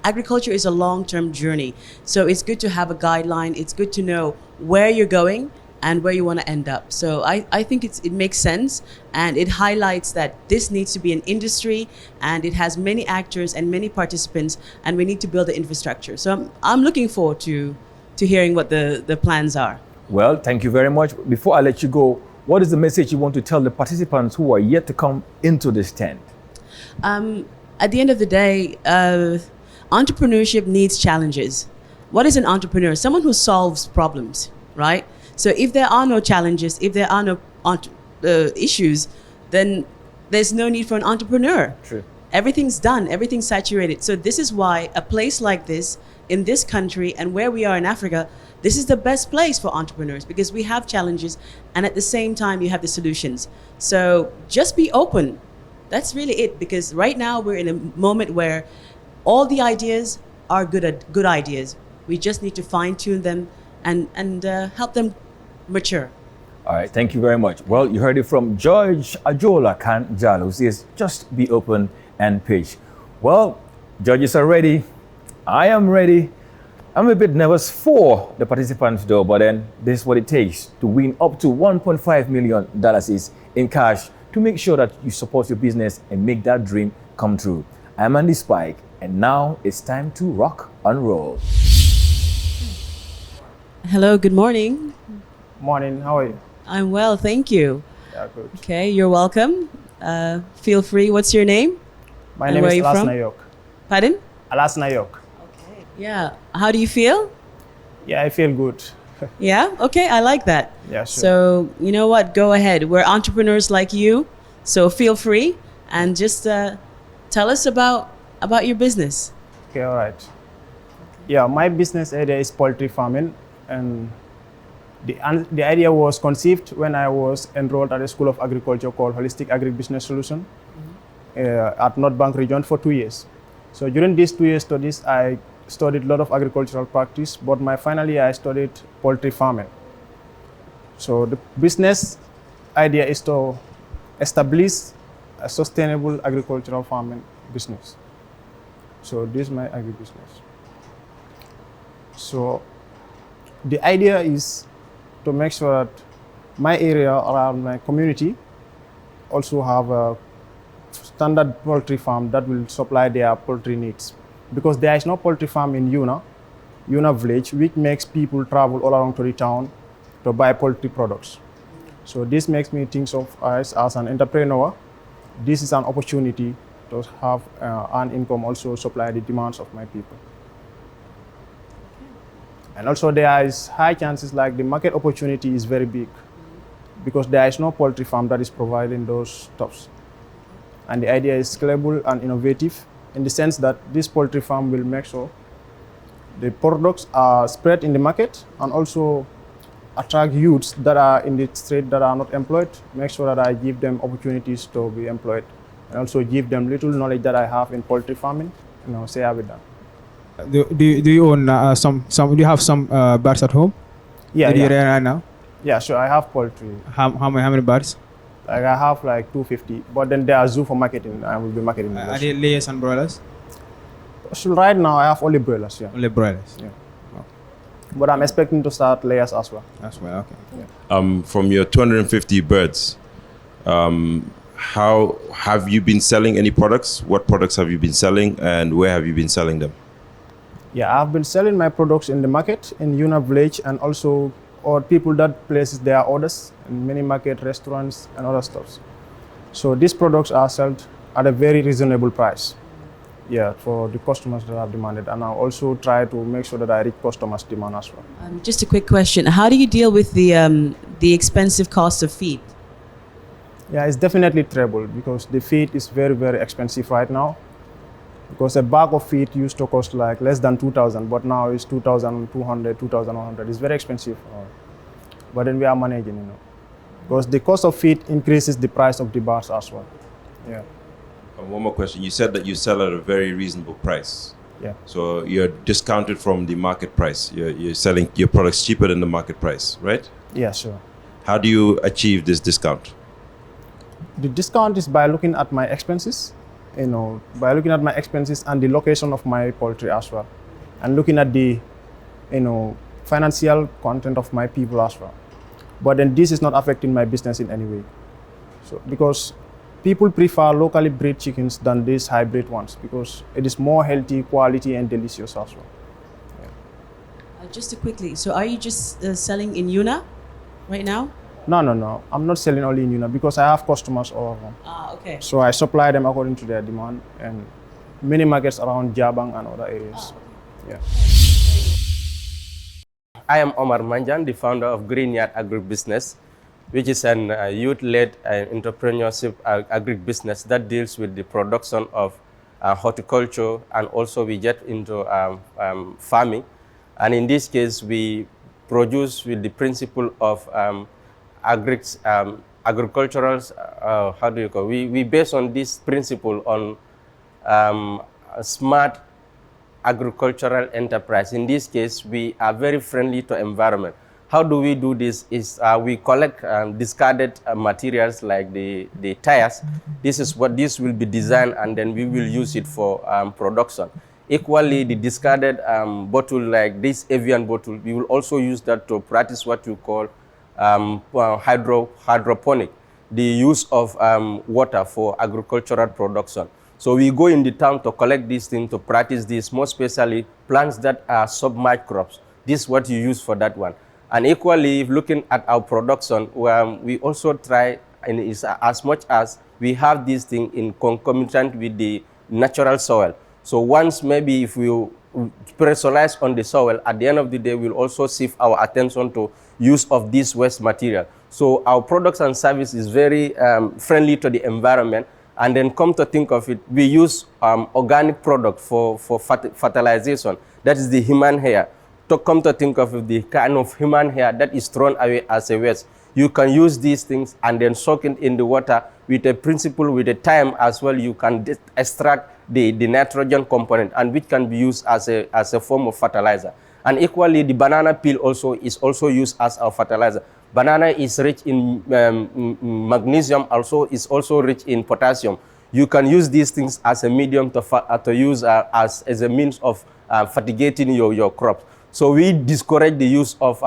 agriculture is a long-term journey. So it's good to have a guideline. It's good to know where you're going and where you want to end up. So I think it makes sense, and it highlights that this needs to be an industry, and it has many actors and many participants, and we need to build the infrastructure. So I'm looking forward to hearing what the plans are. Well, thank you very much. Before I let you go, what is the message you want to tell the participants who are yet to come into this tent? At the end of the day, entrepreneurship needs challenges. What is an entrepreneur? Someone who solves problems, right? So if there are no challenges, if there are no issues, then there's no need for an entrepreneur. True. Everything's done, everything's saturated. So this is why a place like this, in this country and where we are in Africa, this is the best place for entrepreneurs because we have challenges and at the same time you have the solutions. So just be open. That's really it, because right now we're in a moment where all the ideas are good ideas. We just need to fine tune them and help them mature. All right, thank you very much. Well, you heard it from George Ajola Khan Jalo, who says just be open and pitch. Well, judges are ready. I am ready. I'm a bit nervous for the participants though, but then this is what it takes to win up to $1.5 million in cash to make sure that you support your business and make that dream come true. I'm Andy Spike, and now it's time to rock and roll. Hello, good morning. Morning, how are you? I'm well, thank you. Yeah, good. Okay, you're welcome. Feel free. What's your name? My name is Alas Nayok. Pardon? Alas Nayok. Yeah. How do you feel? Yeah, I feel good. Yeah? Okay, I like that. Yeah, sure. So, you know what? Go ahead. We're entrepreneurs like you, so feel free and just tell us about your business. Okay, all right. Yeah, my business idea is poultry farming, and the idea was conceived when I was enrolled at a school of agriculture called Holistic Agribusiness Solution at North Bank region for 2 years. So during these 2 years studies, I studied a lot of agricultural practice, but my final year I studied poultry farming. So the business idea is to establish a sustainable agricultural farming business. So this is my agribusiness. So the idea is to make sure that my area around my community also have a standard poultry farm that will supply their poultry needs. Because there is no poultry farm in Yuna village, which makes people travel all around to the town to buy poultry products. So this makes me think of us as an entrepreneur. This is an opportunity to have an income, also supply the demands of my people. And also there is high chances like the market opportunity is very big because there is no poultry farm that is providing those stuffs. And the idea is scalable and innovative in the sense that this poultry farm will make sure the products are spread in the market and also attract youths that are in the street that are not employed, make sure that I give them opportunities to be employed and also give them little knowledge that I have in poultry farming, share with them. Do you own do you have some birds at home? Yeah, you right now? Yeah, sure. I have poultry. How many birds? Like I have like 250, but then there are zoo for marketing. I will be marketing. Are they layers and broilers? So right now I have only broilers. Yeah. Only broilers. Yeah. Oh. But I'm expecting to start layers as well. As well, okay. Yeah. From your 250 birds, how have you been selling any products? What products have you been selling, and where have you been selling them? Yeah, I've been selling my products in the market in Yuna village and also or people that places their orders in mini market, restaurants and other stuff. So these products are sold at a very reasonable price. yeah, for the customers that have demanded, and I also try to make sure that I reach customers' demand as well. Just a quick question: how do you deal with the expensive cost of feed? Yeah, it's definitely treble because the feed is very, very expensive right now. Because a bag of feed used to cost like less than 2,000, but now it's 2,200, 2,100. It's very expensive. But then we are managing, you know. Because the cost of feed increases the price of the bars as well. Yeah. One more question. You said that you sell at a very reasonable price. Yeah. So you're discounted from the market price. You're selling your products cheaper than the market price, right? Yeah, sure. How do you achieve this discount? The discount is by looking at my expenses, you know, by looking at my expenses and the location of my poultry as well, and looking at the, you know, financial content of my people as well. But then this is not affecting my business in any way. So because people prefer locally bred chickens than these hybrid ones because it is more healthy, quality, and delicious as well. Yeah. Just quickly, so are you just selling in Yuna right now? No. I'm not selling only in Yuna because I have customers all over. Okay. So I supply them according to their demand and many markets around Jabang and other areas. Yeah. I am Omar Manjan, the founder of Green Yard Agribusiness, which is an youth-led entrepreneurship agribusiness that deals with the production of horticulture, and also we get into farming. And in this case, we produce with the principle of agricultural, how do you call it? We base on this principle on a smart agricultural enterprise. In this case, we are very friendly to environment. How do we do this is we collect discarded materials like the tires. This is what this will be designed, and then we will use it for production. Equally, the discarded bottle like this avian bottle, we will also use that to practice what you call hydroponic, the use of water for agricultural production. So we go in the town to collect these things to practice this, more especially plants that are submerged crops. This is what you use for that one. And equally, looking at our production, we also try, and as much as we have this thing in concomitant with the natural soil. So once maybe if we pressurize on the soil, at the end of the day, we'll also shift our attention to use of this waste material. So our products and service is very friendly to the environment. And then come to think of it, we use organic product for fertilization. That is the human hair. To come to think of it, the kind of human hair that is thrown away as a waste. You can use these things and then soak it in the water with a principle, with a time as well. You can extract the nitrogen component, and which can be used as a form of fertilizer. And equally, the banana peel is also used as our fertilizer. Banana is rich in magnesium, is also rich in potassium. You can use these things as a medium to use as a means of fertigating your crops. So we discourage the use of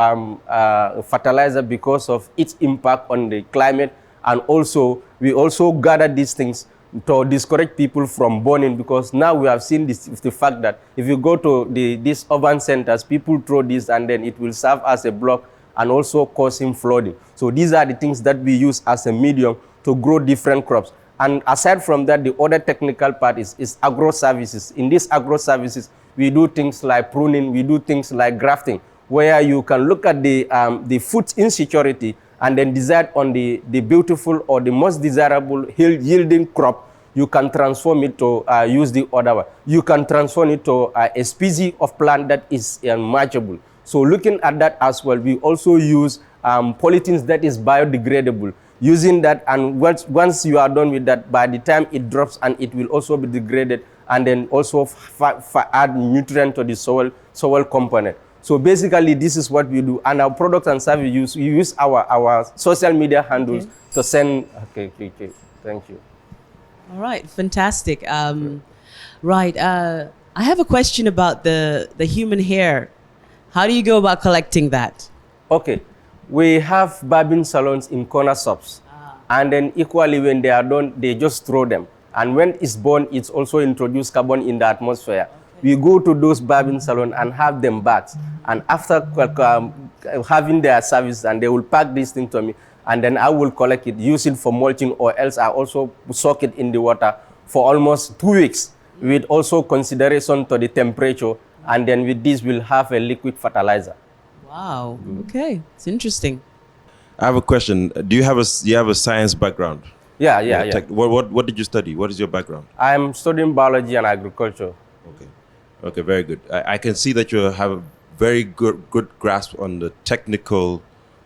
fertilizer because of its impact on the climate, and also we also gather these things to discourage people from burning, because now we have seen the fact that if you go to these urban centers, people throw this and then it will serve as a block and also causing flooding. So these are the things that we use as a medium to grow different crops. And aside from that, the other technical part is agro services. In these agro services, we do things like pruning, we do things like grafting, where you can look at the food insecurity and then decide on the beautiful or the most desirable yielding crop. You can transform it to use the other one. You can transform it to a species of plant that is matchable. So looking at that as well, we also use polythenes that is biodegradable. Using that, and once you are done with that, by the time it drops, and it will also be degraded, and then also add nutrient to the soil component. So basically, this is what we do. And our products and services, we use our social media handles to send. Okay, thank you. All right, fantastic. Right, I have a question about the human hair. How do you go about collecting that? Okay, we have barbing salons in corner shops, and then equally when they are done, they just throw them. And when it's born, it's also introduce carbon in the atmosphere. We go to those barbing salons and have them bags. And after having their service, and they will pack this thing to me, and then I will collect it, use it for mulching, or else I also soak it in the water for almost 2 weeks. with also consideration to the temperature, and then with this we'll have a liquid fertilizer. Wow. Okay, it's interesting. I have a question. Do you have a science background? Yeah. What did you study? What is your background? I'm studying biology and agriculture. Okay, very good. I can see that you have a very good grasp on the technical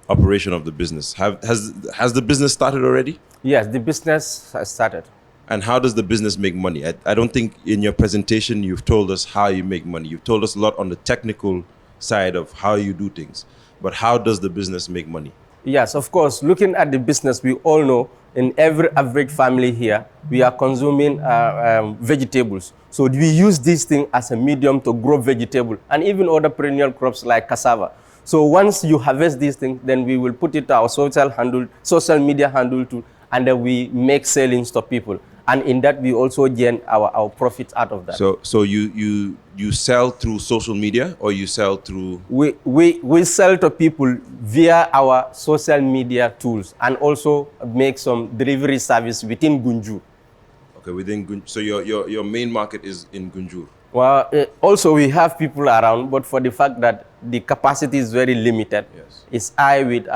operation of the business. Has the business started already? Yes, the business has started. And how does the business make money? I don't think in your presentation you've told us how you make money. You've told us a lot on the technical side of how you do things. But how does the business make money? Yes, of course. Looking at the business, we all know in every average family here, we are consuming vegetables. So we use this thing as a medium to grow vegetable and even other perennial crops like cassava. So once you harvest these things, then we will put it to our social media handle too, and then we make sellings to people. And in that, we also gain our profits out of that. So you sell through social media, or you sell through? We sell to people via our social media tools, and also make some delivery service within Gunjur. Okay, within Gunjur. So your main market is in Gunjur? Well, also we have people around, but for the fact that the capacity is very limited, it's I with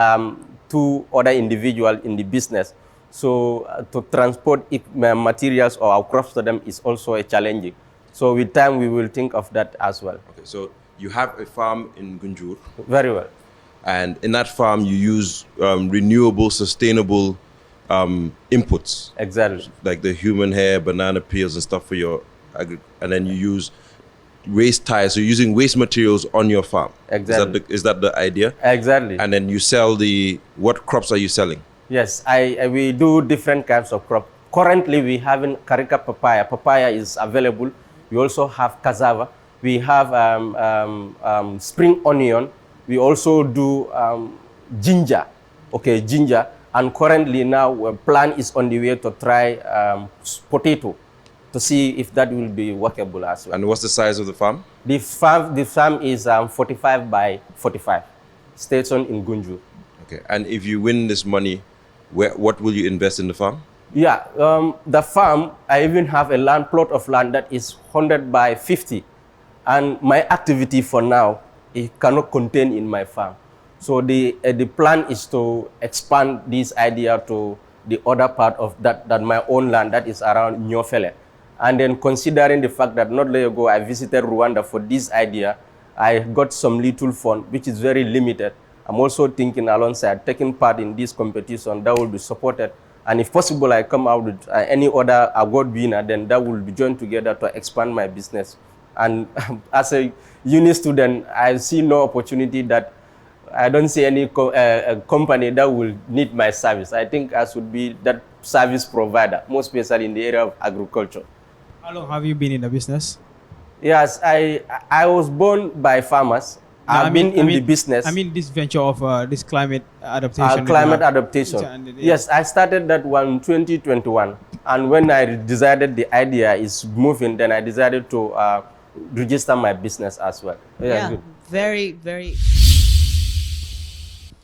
2 other individuals in the business. So to transport materials or our crops to them is also a challenging. So with time, we will think of that as well. Okay, so you have a farm in Gunjur. Very well. And in that farm, you use renewable, sustainable inputs. Exactly. Like the human hair, banana peels and stuff for your and then you use waste ties. So you're using waste materials on your farm. Exactly. Is that the idea? Exactly. And then you sell what crops are you selling? Yes, we do different kinds of crop. Currently, we have in Carica papaya. Papaya is available. We also have cassava. We have spring onion. We also do ginger. Okay, ginger. And currently now, a plan is on the way to try potato to see if that will be workable as well. And what's the size of the farm? The farm is 45 by 45, stationed in Gunjur. Okay, and if you win this money, what will you invest in the farm? Yeah, the farm, I even have a plot of land that is 100 by 50. And my activity for now, it cannot contain in my farm. So the plan is to expand this idea to the other part of that my own land that is around Nyofele. And then considering the fact that not long ago I visited Rwanda for this idea, I got some little fund, which is very limited. I'm also thinking alongside taking part in this competition that will be supported. And if possible, I come out with any other award winner, then that will be joined together to expand my business. And as a uni student, I see no opportunity that I don't see any company that will need my service. I think I should be that service provider, most especially in the area of agriculture. How long have you been in the business? Yes, I was born by farmers. I've been in the business. I mean this venture of this climate adaptation. Climate adaptation. Yes, I started that one 2021. And when I decided the idea is moving, then I decided to register my business as well. Yeah, very, very.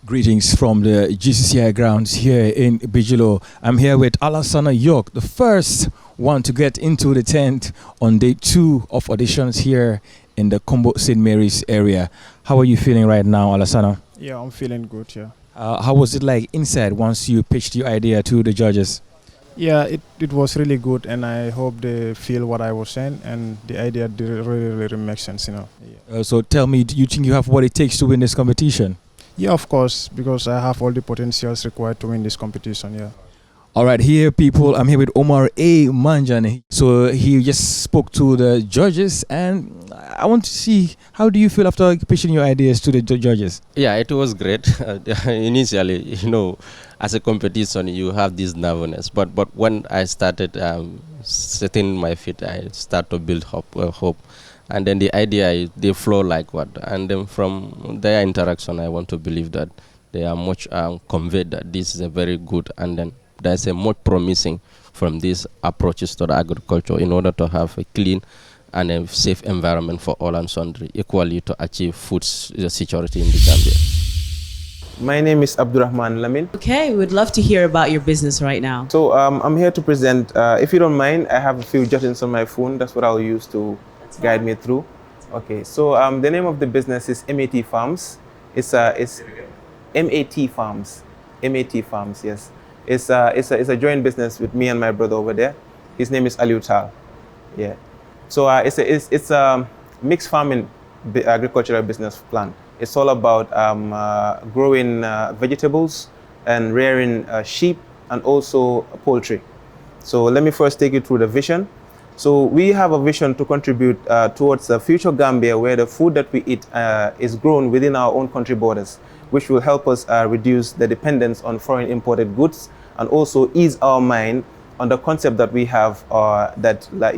Greetings from the Gcci grounds here in Bijilo. I'm here with Alassana York, the first one to get into the tent on day 2 of auditions here in the Combo St. Mary's area. How are you feeling right now, Alassana? Yeah, I'm feeling good, yeah. How was it like inside once you pitched your idea to the judges? Yeah, it was really good, and I hope they feel what I was saying, and the idea really makes sense, you know. Yeah. So tell me, do you think you have what it takes to win this competition? Yeah, of course, because I have all the potentials required to win this competition, yeah. All right, here people, I'm here with Omar A. Manjani. So he just spoke to the judges, and I want to see, how do you feel after pitching your ideas to the judges? Yeah, it was great. Initially, you know, as a competition, you have this nervousness. But when I started setting my feet, I start to build hope. And then the idea, they flow like what. And then from their interaction, I want to believe that they are much conveyed that this is a very good, and then there's a more promising from these approaches to the agriculture in order to have a clean and a safe environment for all and sundry, equally to achieve food security in the Gambia. My name is Abdurrahman Lamin. Okay, we'd love to hear about your business right now. So I'm here to present, if you don't mind, I have a few jottings on my phone. That's what I'll use to guide me through. Okay, so the name of the business is MAT Farms. It's MAT Farms. MAT Farms, yes. It's a joint business with me and my brother over there. His name is Aliutal. Yeah. So it's a mixed farming agricultural business plan. It's all about growing vegetables and rearing sheep and also poultry. So let me first take you through the vision. So we have a vision to contribute towards the future Gambia where the food that we eat is grown within our own country borders, which will help us reduce the dependence on foreign imported goods and also ease our mind on the concept that we have that, like,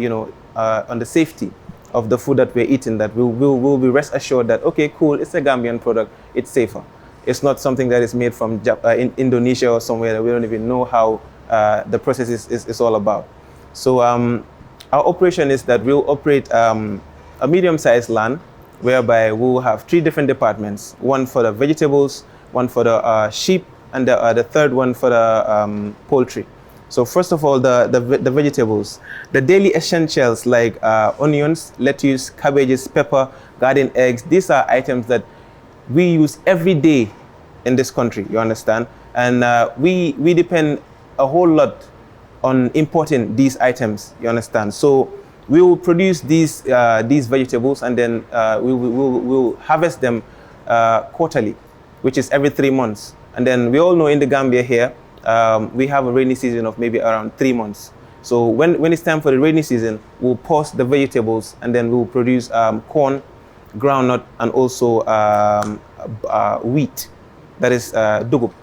on the safety of the food that we're eating, that we'll be rest assured that, okay, cool, it's a Gambian product, it's safer. It's not something that is made from in Indonesia or somewhere that we don't even know how the process is all about. So our operation is that we'll operate a medium-sized land whereby we'll have 3 different departments, one for the vegetables, one for the sheep, and the third one for the poultry. So first of all, the vegetables, the daily essentials like onions, lettuce, cabbages, pepper, garden eggs. These are items that we use every day in this country, you understand? And we depend a whole lot on importing these items, you understand? So we will produce these vegetables and then we'll harvest them quarterly, which is every 3 months. And then we all know in the Gambia here, we have a rainy season of maybe around 3 months. So when it's time for the rainy season, we'll pause the vegetables and then we'll produce corn, groundnut, and also wheat. That is dugub.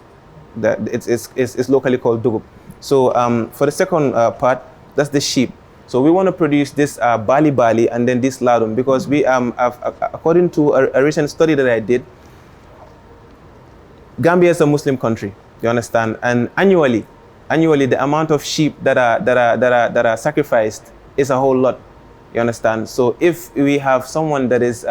It's locally called dugub. So for the second part, that's the sheep. So we want to produce this bali and then this ladum because we according to a recent study that I did, Gambia is a Muslim country. You understand? And annually, the amount of sheep that are sacrificed is a whole lot. You understand? So if we have someone that is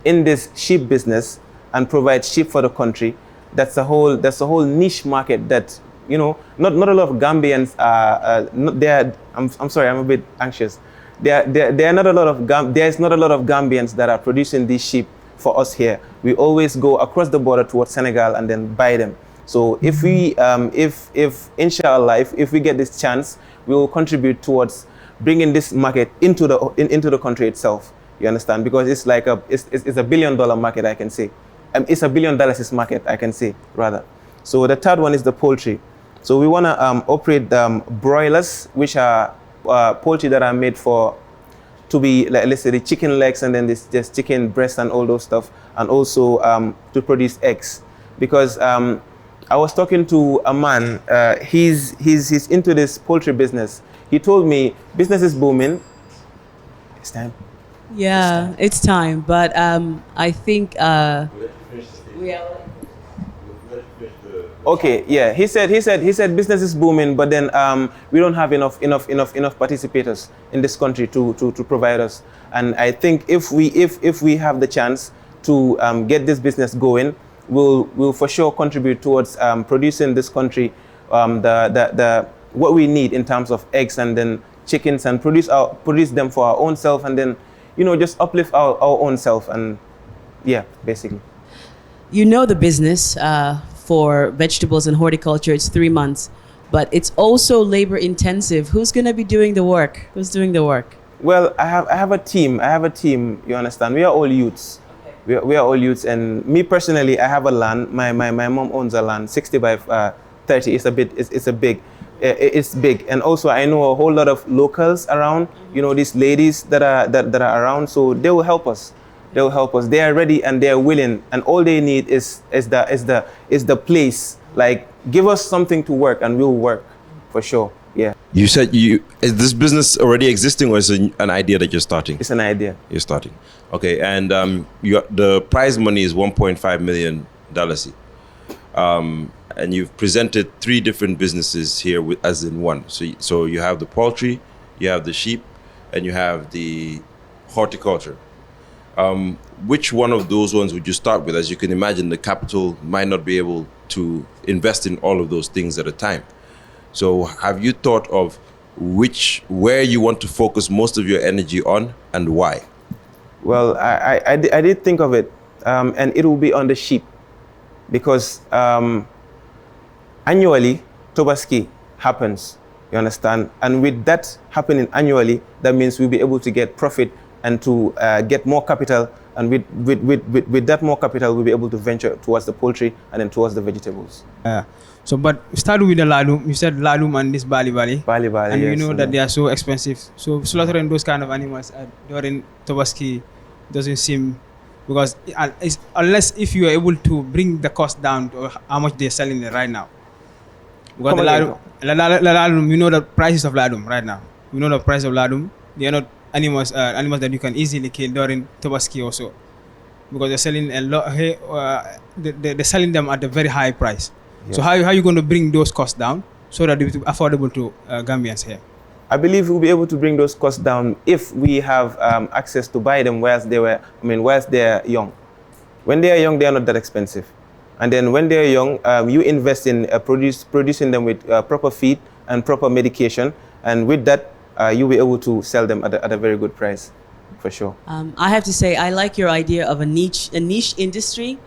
in this sheep business and provides sheep for the country, that's a whole niche market that, you know, not a lot of Gambians I'm sorry, I'm a bit anxious. There's not a lot of Gambians that are producing these sheep for us here. We always go across the border towards Senegal and then buy them. So if we, inshallah, if we get this chance, we will contribute towards bringing this market into the country itself. You understand? Because it's like it's $1 billion market, I can say. It's $1 billion market, I can say, rather. So the third one is the poultry. So we want to operate broilers, which are poultry that are made to be, like, let's say, the chicken legs and then this chicken breast and all those stuff, and also to produce eggs. Because I was talking to a man, he's into this poultry business. He told me business is booming. It's time. Yeah, it's time. But I think we are. Okay, yeah. He said business is booming, but then we don't have enough participators in this country to provide us. And I think if we have the chance to get this business going, we'll for sure contribute towards producing this country what we need in terms of eggs and then chickens, and produce them for our own self, and then, you know, just uplift our own self. And yeah, basically. You know the business. For vegetables and horticulture, it's 3 months, but it's also labor intensive. Who's going to be doing the work? Who's doing the work? Well, I have a team. You understand? We are all youths. We are all youths, and me personally, I have a land. My mom owns a land, 60 by 30. It's big, and also I know a whole lot of locals around. You know, these ladies that are around, so they will help us. They'll help us. They are ready and they are willing, and all they need is the place. Like, give us something to work, and we'll work for sure. Yeah. You said is this business already existing, or is it an idea that you're starting? It's an idea. You're starting. Okay, and the prize money is $1.5 million. And you've presented 3 different businesses here as in one. So you have the poultry, you have the sheep, and you have the horticulture. Which one of those ones would you start with? As you can imagine, the capital might not be able to invest in all of those things at a time. So have you thought of where you want to focus most of your energy on and why? Well, I did think of it, and it will be on the sheep, because annually, Tobaski happens, you understand? And with that happening annually, that means we'll be able to get profit and to get more capital. And with that more capital, we'll be able to venture towards the poultry and then towards the vegetables. So, but start with the ladum. You said ladum and this bali, and yes, you know that they are so expensive. So slaughtering those kind of animals during Tobaski doesn't seem, because unless if you are able to bring the cost down to how much they're selling it right now. Because the ladum, you know the prices of ladum right now. You know the price of ladum. They are not animals that you can easily kill during Tobaski also, because they're selling a lot. They're selling them at a very high price. Yes. So how are you going to bring those costs down so that it will be affordable to Gambians here? I believe we'll be able to bring those costs down if we have access to buy them whilst they're young. When they are young, they are not that expensive. And then when they're young, you invest in producing them with proper feed and proper medication. And with that, you'll be able to sell them at a very good price, for sure. I have to say, I like your idea of a niche industry,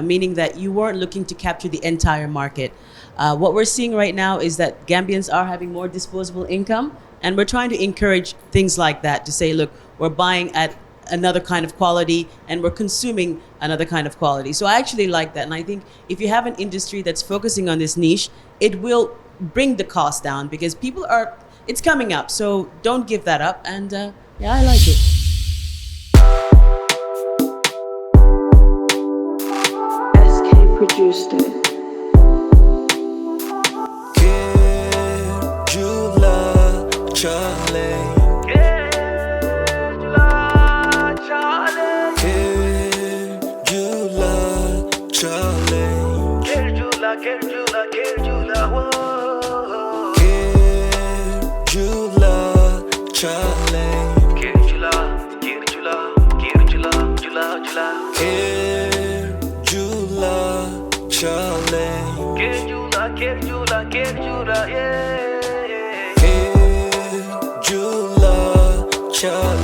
meaning that you weren't looking to capture the entire market. What we're seeing right now is that Gambians are having more disposable income, and we're trying to encourage things like that to say, look, we're buying at another kind of quality and we're consuming another kind of quality. So I actually like that, and I think if you have an industry that's focusing on this niche, it will bring the cost down, because it's coming up, so don't give that up. And yeah, I like it. Produced it. Kerr, Jula, Charlie. Kerr, Jula, Charlie. Kerr, Jula, Charlie. Kerr, Jula, Kerr, Jula, Kerr, Jula, whoa. Kerr, Jula, Charlie. Kerr, Jula, Kerr, Jula, Kerr, Jula, Jula, Jula. Kerr, Jula, Charlie. Kerr, Jula, yeah. Kerr, Jula, Charlie.